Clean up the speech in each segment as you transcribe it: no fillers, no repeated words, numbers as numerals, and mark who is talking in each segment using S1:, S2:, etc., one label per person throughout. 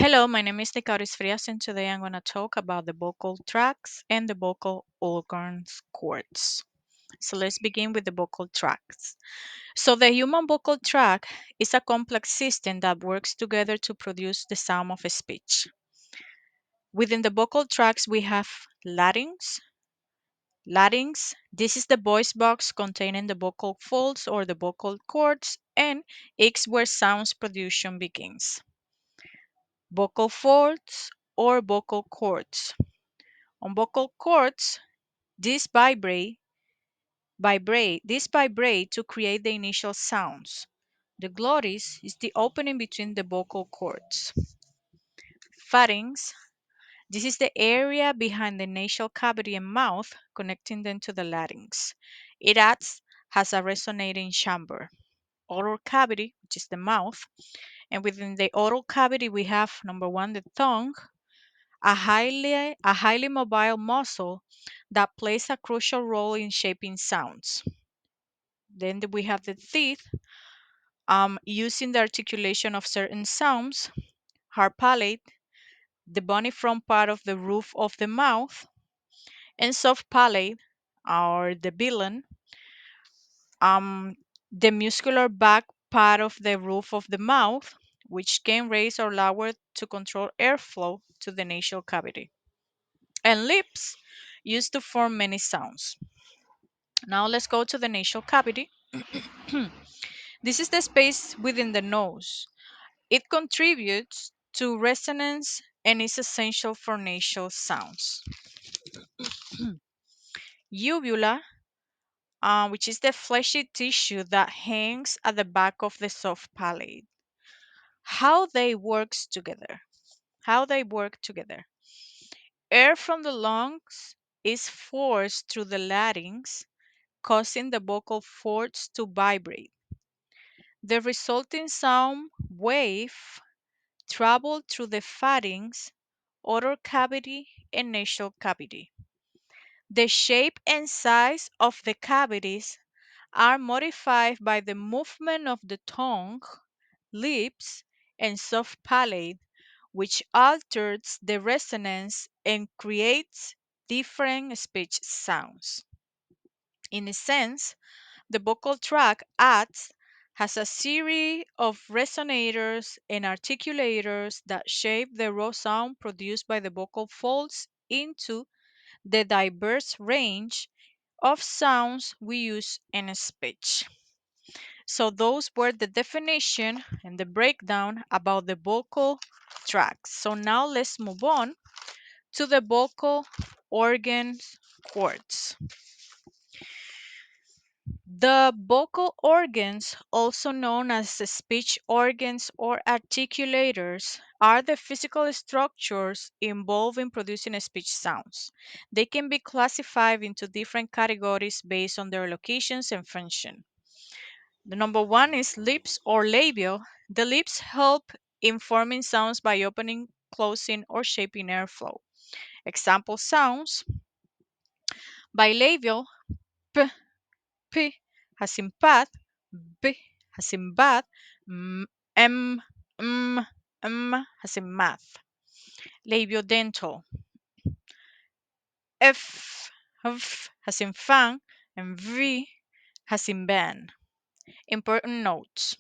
S1: Hello, my name is Nicaris Frias, and today I'm going to talk about the vocal tracts and the vocal organs cords. So let's begin with the vocal tracts. So the human vocal tract is a complex system that works together to produce the sound of a speech. Within the vocal tracts, we have larynx. Larynx, this is the voice box containing the vocal folds or the vocal cords, and it's where sounds production begins. Vocal folds or vocal cords. On vocal cords, these vibrate to create the initial sounds. The glottis is the opening between the vocal cords. Pharynx, this is the area behind the nasal cavity and mouth connecting them to the larynx. It acts as a resonating chamber. Oral cavity, which is the mouth, and within the oral cavity we have number one the tongue, a highly mobile muscle that plays a crucial role in shaping sounds. Then we have the teeth, using the articulation of certain sounds, hard palate, the bony front part of the roof of the mouth, and soft palate, or the bilan, um, the muscular back part of the roof of the mouth, which can raise or lower to control airflow to the nasal cavity. And lips, used to form many sounds. Now let's go to the nasal cavity. This is the space within the nose. It contributes to resonance and is essential for nasal sounds. Uvula, which is the fleshy tissue that hangs at the back of the soft palate. How they works together. How they work together. Air from the lungs is forced through the larynx, causing the vocal folds to vibrate. The resulting sound wave travel through the pharynx, oral cavity, and nasal cavity. The shape and size of the cavities are modified by the movement of the tongue, lips, and soft palate, which alters the resonance and creates different speech sounds. In a sense, the vocal tract acts as a series of resonators and articulators that shape the raw sound produced by the vocal folds into the diverse range of sounds we use in speech. So those were the definition and the breakdown about the vocal tracts. So now let's move on to the vocal organs cords. The vocal organs, also known as the speech organs or articulators, are the physical structures involved in producing speech sounds. They can be classified into different categories based on their locations and function. The number one is lips or labial. The lips help in forming sounds by opening, closing, or shaping airflow. Example sounds: bilabial, p, P as in path, B as in bath, M, M, M as in math. Labiodental, F as in fan, and V as in van. Important notes.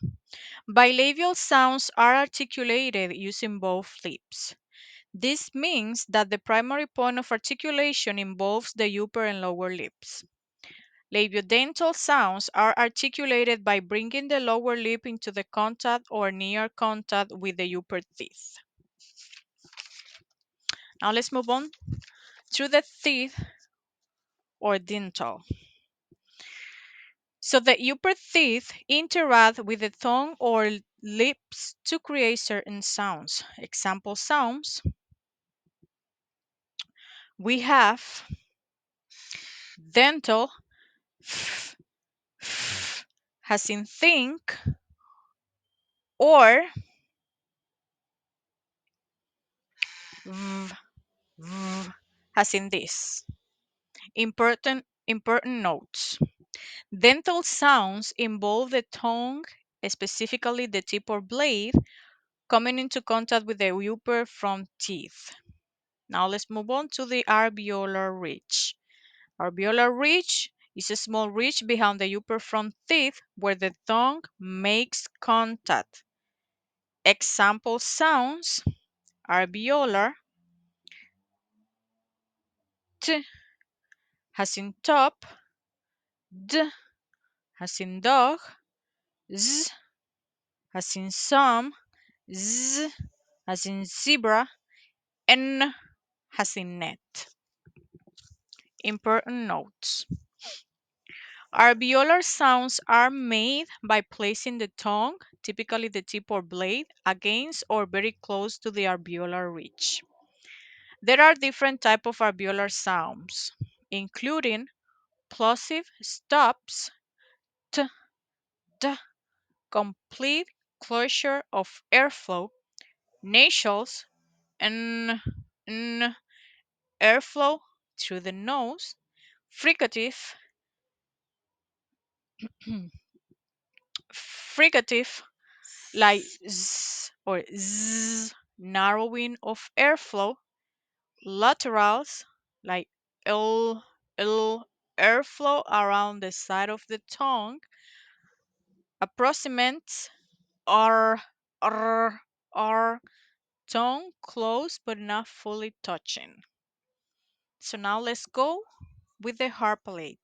S1: Bilabial sounds are articulated using both lips. This means that the primary point of articulation involves the upper and lower lips. Labiodental sounds are articulated by bringing the lower lip into the contact or near contact with the upper teeth. Now let's move on to the teeth or dental. So the upper teeth interact with the tongue or lips to create certain sounds. Example sounds: we have dental, as in think, or v, as in this. Important notes. Dental sounds involve the tongue, specifically the tip or blade, coming into contact with the upper front teeth. Now let's move on to the alveolar ridge. Alveolar ridge is a small ridge behind the upper front teeth where the tongue makes contact. Example sounds: alveolar, t as in top, d as in dog, z as in some, z as in zebra, n as in net. Important notes. Alveolar sounds are made by placing the tongue, typically the tip or blade, against or very close to the alveolar ridge. There are different types of alveolar sounds, including plosive stops, t, d, complete closure of airflow, nasals, n, n, airflow through the nose, fricative, fricative like z or z, narrowing of airflow, laterals like l, l, airflow around the side of the tongue, approximates r, r, r, tongue close but not fully touching. So now let's go with the hard palate.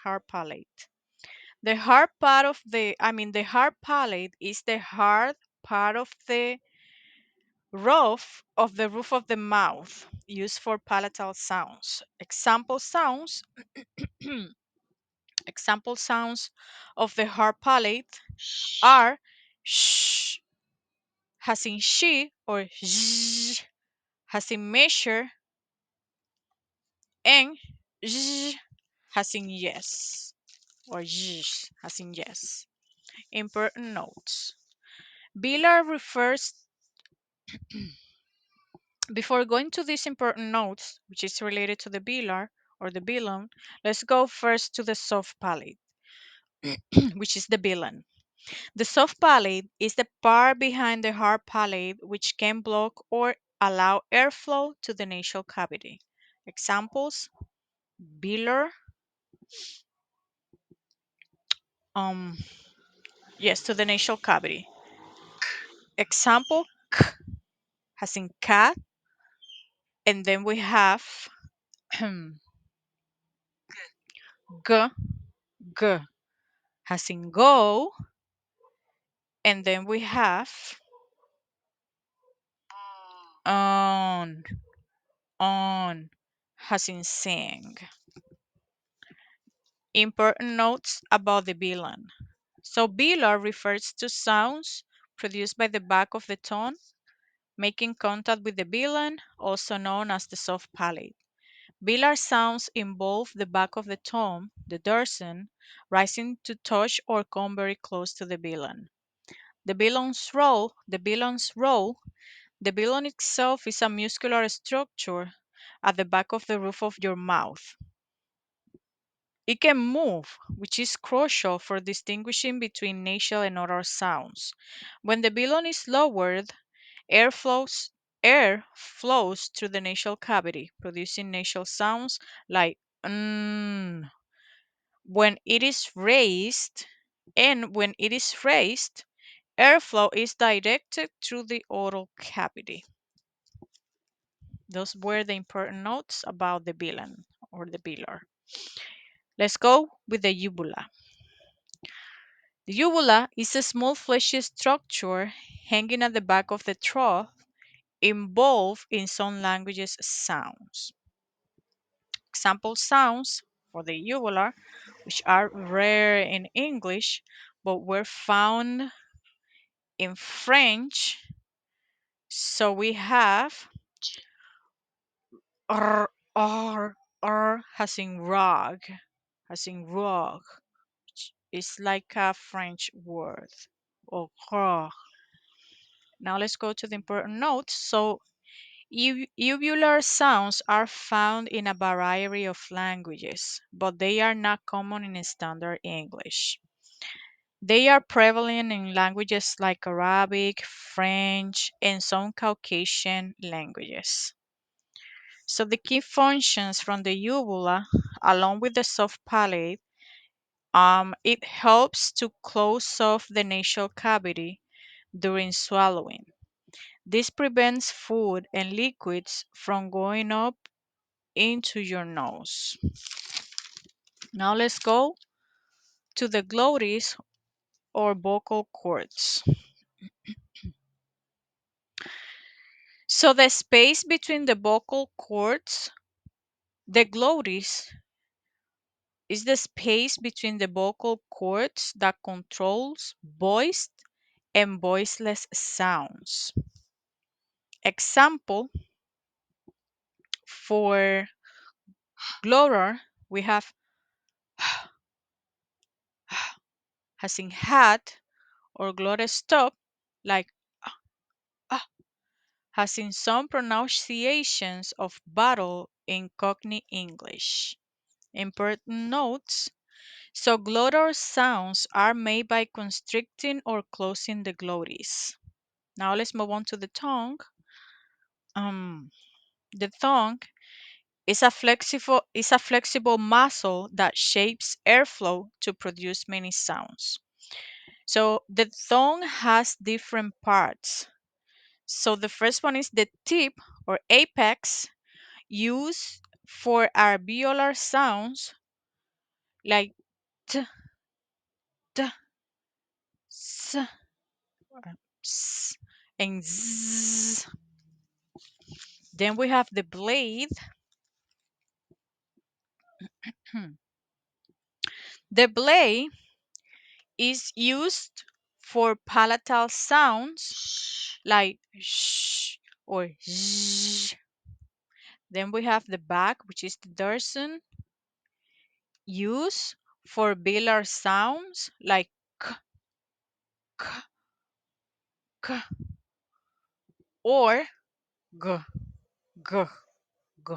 S1: Hard palate. The hard part of the hard palate is the hard part of the roof of the mouth used for palatal sounds. Example sounds of the hard palate are sh, as in she, or sh, as in measure, and sh, as in yes, or sh, as in yes. Important notes. Bilar refers Before going to these important notes, which is related to the bilar or the bilan, let's go first to the soft palate, which is the bilan. The soft palate is the part behind the hard palate which can block or allow airflow to the nasal cavity. Examples: bilar, um, yes, to the nasal cavity. Example: k, as in cat, and then we have g, g, as in go, and then we have on, on, as in sing. Important notes about the bilan. So bilar refers to sounds produced by the back of the tongue making contact with the bilan, also known as the soft palate. Bilar sounds involve the back of the tongue, the dorsum, rising to touch or come very close to the bilan. The bilan itself is a muscular structure at the back of the roof of your mouth. It can move, which is crucial for distinguishing between nasal and oral sounds. When the bilan is lowered, air flows air flows through the nasal cavity, producing nasal sounds like mm. When it is raised, when it is raised, airflow is directed through the oral cavity. Those were the important notes about the bilan or the bilar. Let's go with the uvula. The uvula is a small fleshy structure hanging at the back of the throat involved in some languages sounds. Example sounds for the uvula, which are rare in English but were found in French. So we have r, r, as in rug, as in rug. It's like a French word. Or rug. Now let's go to the important notes. So uvular sounds are found in a variety of languages, but they are not common in standard English. They are prevalent in languages like Arabic, French, and some Caucasian languages. So the key functions from the uvula, along with the soft palate, it helps to close off the nasal cavity during swallowing. This prevents food and liquids from going up into your nose. Now let's go to the glottis or vocal cords. So the space between the vocal cords, the glottis, is the space between the vocal cords that controls voiced and voiceless sounds. Example, for glottal, we have as in hat or glottal stop, like ah, as in some pronunciations of battle in Cockney English. Important notes. So glottal sounds are made by constricting or closing the glottis. Now let's move on to the tongue. Um, the tongue is a flexible muscle that shapes airflow to produce many sounds. So the tongue has different parts. So the first one is the tip or apex, used for alveolar sounds like t, t, s, s, and z. Then we have the blade. The blade is used for palatal sounds like sh or z. Then we have the back, which is the dorsum, used for velar sounds like k, k, k, or g, g, g.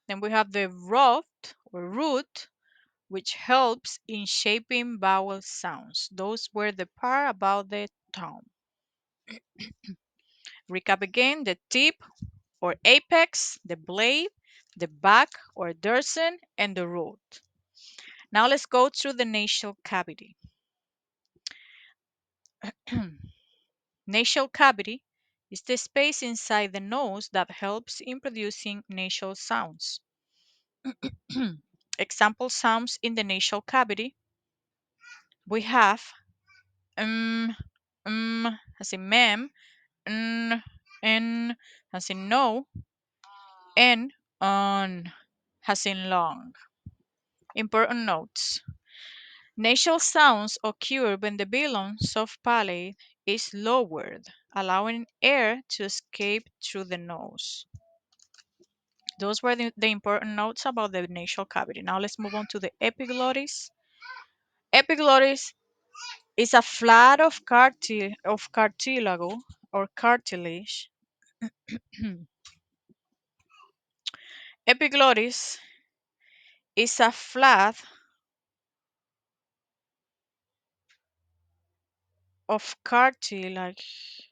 S1: Then we have the root, which helps in shaping vowel sounds. Those were the part about the tongue. Recap again: the tip or apex, the blade, the back or dorsum, and the root. Now let's go through the nasal cavity. Nasal cavity is the space inside the nose that helps in producing nasal sounds. Example sounds in the nasal cavity: we have as in mem, n as in no, and on as in long. Important notes. Nasal sounds occur when the Billon's soft palate is lowered, allowing air to escape through the nose. Those were the important notes about the nasal cavity. Now let's move on to the epiglottis. Epiglottis is a flat of cartilago or cartilage. Epiglottis is a flat of cartilage.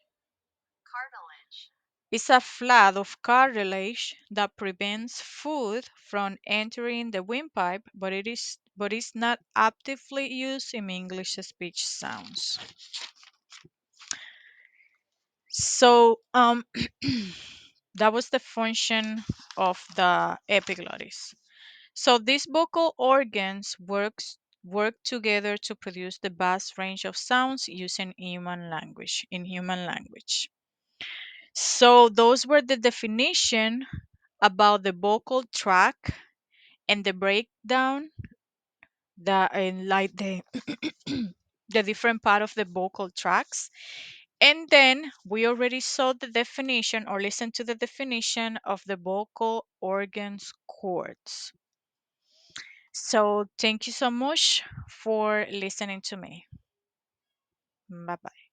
S1: It's a flat of cartilage that prevents food from entering the windpipe, but is not actively used in English speech sounds. So that was the function of the epiglottis. So these vocal organs work together to produce the vast range of sounds using human language. So those were the definition about the vocal tract and the breakdown the and like the the different part of the vocal tracts. And then we already saw the definition or listened to the definition of the vocal organs cords. So thank you so much for listening to me. Bye bye.